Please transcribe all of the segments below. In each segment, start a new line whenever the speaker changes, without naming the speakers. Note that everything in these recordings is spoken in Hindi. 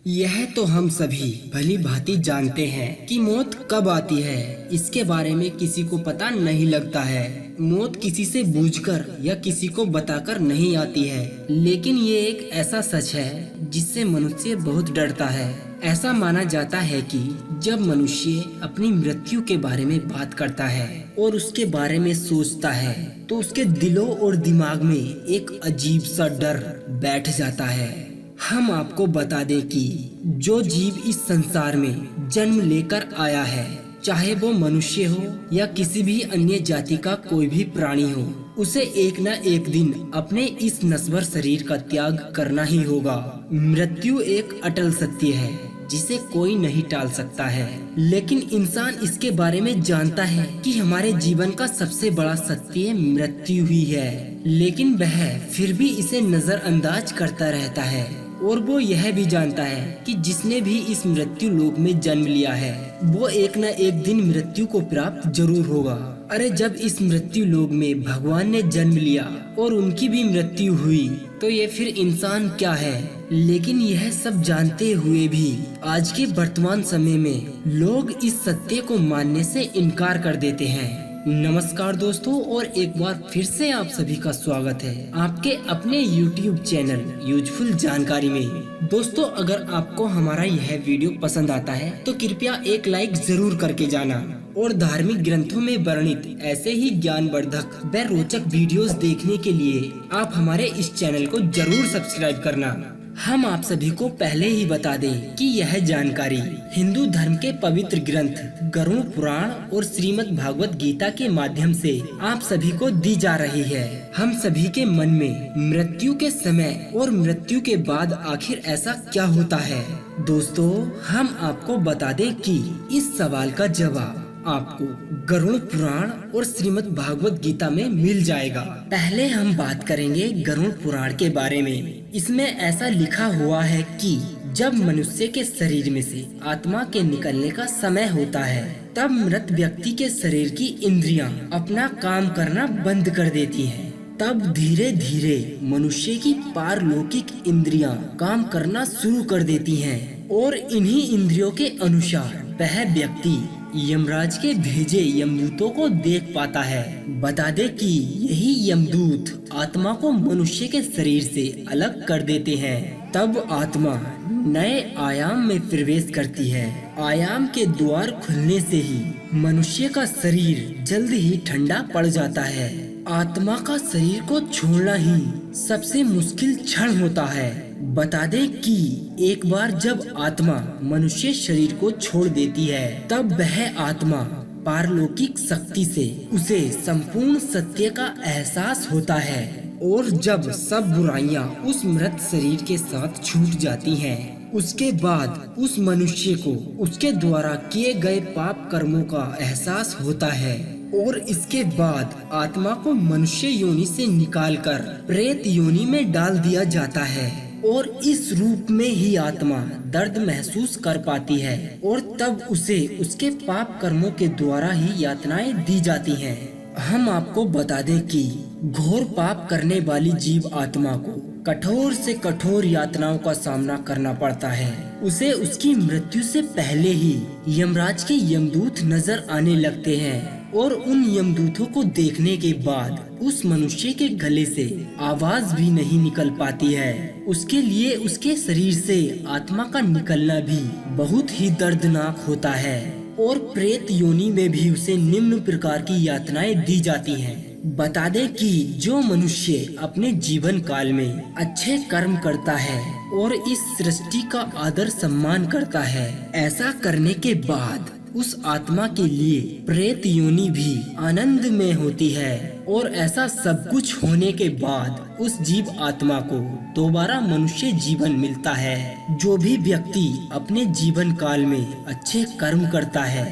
यह तो हम सभी भली भांति जानते हैं कि मौत कब आती है। इसके बारे में किसी को पता नहीं लगता है। मौत किसी से बूझकर या किसी को बताकर नहीं आती है, लेकिन ये एक ऐसा सच है जिससे मनुष्य बहुत डरता है। ऐसा माना जाता है कि जब मनुष्य अपनी मृत्यु के बारे में बात करता है और उसके बारे में सोचता है तो उसके दिलों और दिमाग में एक अजीब सा डर बैठ जाता है। हम आपको बता दें कि जो जीव इस संसार में जन्म लेकर आया है, चाहे वो मनुष्य हो या किसी भी अन्य जाति का कोई भी प्राणी हो, उसे एक न एक दिन अपने इस नश्वर शरीर का त्याग करना ही होगा। मृत्यु एक अटल सत्य है जिसे कोई नहीं टाल सकता है, लेकिन इंसान इसके बारे में जानता है कि हमारे जीवन का सबसे बड़ा सत्य मृत्यु ही है, लेकिन वह फिर भी इसे नजरअंदाज करता रहता है। और वो यह भी जानता है कि जिसने भी इस मृत्यु लोक में जन्म लिया है वो एक न एक दिन मृत्यु को प्राप्त जरूर होगा। अरे जब इस मृत्यु लोक में भगवान ने जन्म लिया और उनकी भी मृत्यु हुई तो ये फिर इंसान क्या है। लेकिन यह सब जानते हुए भी आज के वर्तमान समय में लोग इस सत्य को मानने से इनकार कर देते हैं। नमस्कार दोस्तों, और एक बार फिर से आप सभी का स्वागत है आपके अपने YouTube चैनल यूजफुल जानकारी में। दोस्तों, अगर आपको हमारा यह वीडियो पसंद आता है तो कृपया एक लाइक जरूर करके जाना, और धार्मिक ग्रंथों में वर्णित ऐसे ही ज्ञानवर्धक व रोचक वीडियोस देखने के लिए आप हमारे इस चैनल को जरूर सब्सक्राइब करना। हम आप सभी को पहले ही बता दें कि यह जानकारी हिंदू धर्म के पवित्र ग्रंथ गरुड़ पुराण और श्रीमद् भागवत गीता के माध्यम से आप सभी को दी जा रही है। हम सभी के मन में मृत्यु के समय और मृत्यु के बाद आखिर ऐसा क्या होता है। दोस्तों, हम आपको बता दें कि इस सवाल का जवाब आपको गरुड़ पुराण और श्रीमद् भागवत गीता में मिल जाएगा। पहले हम बात करेंगे गरुड़ पुराण के बारे में। इसमें ऐसा लिखा हुआ है कि जब मनुष्य के शरीर में से आत्मा के निकलने का समय होता है तब मृत व्यक्ति के शरीर की इंद्रियां अपना काम करना बंद कर देती हैं। तब धीरे धीरे मनुष्य की पारलौकिक इंद्रियां काम करना शुरू कर देती हैं, और इन्हीं इंद्रियों के अनुसार वह व्यक्ति यमराज के भेजे यमदूतों को देख पाता है। बता दे कि यही यमदूत आत्मा को मनुष्य के शरीर से अलग कर देते हैं। तब आत्मा नए आयाम में प्रवेश करती है। आयाम के द्वार खुलने से ही मनुष्य का शरीर जल्द ही ठंडा पड़ जाता है। आत्मा का शरीर को छोड़ना ही सबसे मुश्किल क्षण होता है। बता दें कि एक बार जब आत्मा मनुष्य शरीर को छोड़ देती है तब वह आत्मा पारलौकिक शक्ति से उसे संपूर्ण सत्य का एहसास होता है, और जब सब बुराइयां उस मृत शरीर के साथ छूट जाती हैं, उसके बाद उस मनुष्य को उसके द्वारा किए गए पाप कर्मों का एहसास होता है, और इसके बाद आत्मा को मनुष्य योनि से निकालकर प्रेत योनि में डाल दिया जाता है, और इस रूप में ही आत्मा दर्द महसूस कर पाती है, और तब उसे उसके पाप कर्मों के द्वारा ही यातनाएं दी जाती हैं। हम आपको बता दें कि घोर पाप करने वाली जीव आत्मा को कठोर से कठोर यातनाओं का सामना करना पड़ता है। उसे उसकी मृत्यु से पहले ही यमराज के यमदूत नजर आने लगते हैं, और उन यमदूतों को देखने के बाद उस मनुष्य के गले से आवाज भी नहीं निकल पाती है। उसके लिए उसके शरीर से आत्मा का निकलना भी बहुत ही दर्दनाक होता है, और प्रेत योनि में भी उसे निम्न प्रकार की यातनाएं दी जाती हैं। बता दें कि जो मनुष्य अपने जीवन काल में अच्छे कर्म करता है और इस सृष्टि का आदर सम्मान करता है, ऐसा करने के बाद उस आत्मा के लिए प्रेत योनि भी आनंद में होती है, और ऐसा सब कुछ होने के बाद उस जीव आत्मा को दोबारा मनुष्य जीवन मिलता है। जो भी व्यक्ति अपने जीवन काल में अच्छे कर्म करता है,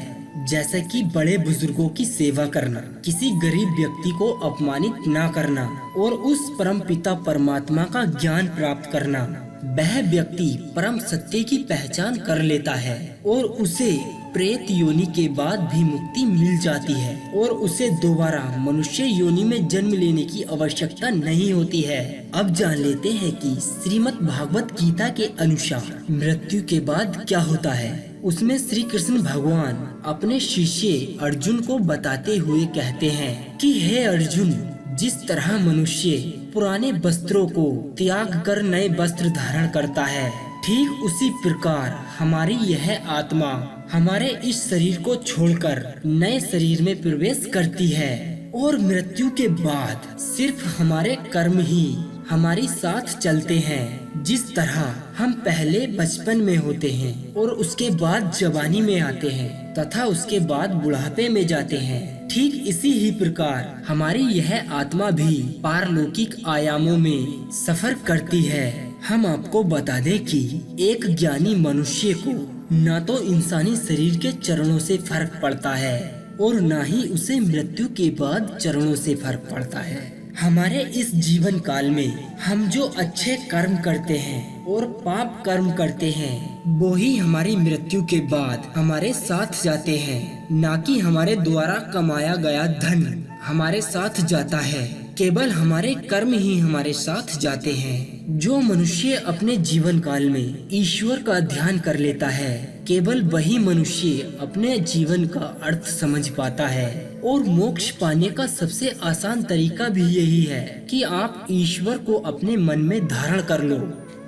जैसे कि बड़े बुजुर्गों की सेवा करना, किसी गरीब व्यक्ति को अपमानित ना करना, और उस परम पिता परमात्मा का ज्ञान प्राप्त करना, वह व्यक्ति परम सत्य की पहचान कर लेता है, और उसे प्रेत योनि के बाद भी मुक्ति मिल जाती है और उसे दोबारा मनुष्य योनि में जन्म लेने की आवश्यकता नहीं होती है। अब जान लेते हैं कि श्रीमद् भागवत गीता के अनुसार मृत्यु के बाद क्या होता है। उसमें श्री कृष्ण भगवान अपने शिष्य अर्जुन को बताते हुए कहते हैं कि हे अर्जुन, जिस तरह मनुष्य पुराने वस्त्रों को त्याग कर नए वस्त्र धारण करता है, ठीक उसी प्रकार हमारी यह आत्मा हमारे इस शरीर को छोड़कर नए शरीर में प्रवेश करती है और मृत्यु के बाद सिर्फ हमारे कर्म ही हमारी साथ चलते हैं। जिस तरह हम पहले बचपन में होते हैं और उसके बाद जवानी में आते हैं तथा उसके बाद बुढ़ापे में जाते हैं, ठीक इसी ही प्रकार हमारी यह आत्मा भी पारलौकिक आयामों में सफर करती है। हम आपको बता दें कि एक ज्ञानी मनुष्य को न तो इंसानी शरीर के चरणों से फर्क पड़ता है और न ही उसे मृत्यु के बाद चरणों से फर्क पड़ता है। हमारे इस जीवन काल में हम जो अच्छे कर्म करते हैं और पाप कर्म करते हैं, वो ही हमारी मृत्यु के बाद हमारे साथ जाते हैं, ना कि हमारे द्वारा कमाया गया धन हमारे साथ जाता है। केवल हमारे कर्म ही हमारे साथ जाते हैं। जो मनुष्य अपने जीवन काल में ईश्वर का ध्यान कर लेता है, केवल वही मनुष्य अपने जीवन का अर्थ समझ पाता है। और मोक्ष पाने का सबसे आसान तरीका भी यही है कि आप ईश्वर को अपने मन में धारण कर लो।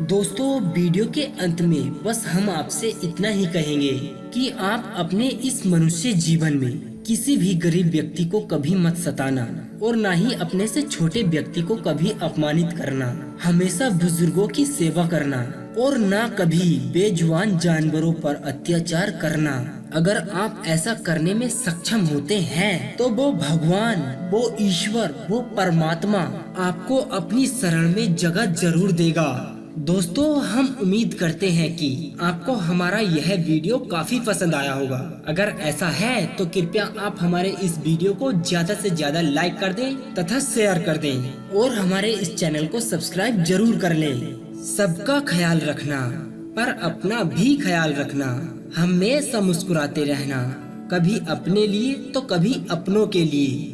दोस्तों, वीडियो के अंत में बस हम आपसे इतना ही कहेंगे कि आप अपने इस मनुष्य जीवन में किसी भी गरीब व्यक्ति को कभी मत सताना और ना ही अपने से छोटे व्यक्ति को कभी अपमानित करना। हमेशा बुजुर्गों की सेवा करना और ना कभी बेजुबान जानवरों पर अत्याचार करना। अगर आप ऐसा करने में सक्षम होते हैं तो वो भगवान, वो ईश्वर, वो परमात्मा आपको अपनी शरण में जगह जरूर देगा। दोस्तों, हम उम्मीद करते हैं कि आपको हमारा यह वीडियो काफी पसंद आया होगा। अगर ऐसा है तो कृपया आप हमारे इस वीडियो को ज्यादा से ज्यादा लाइक कर दें तथा शेयर कर दें और हमारे इस चैनल को सब्सक्राइब जरूर कर लें। सबका ख्याल रखना पर अपना भी ख्याल रखना। हमेशा मुस्कुराते रहना, कभी अपने लिए तो कभी अपनों के लिए।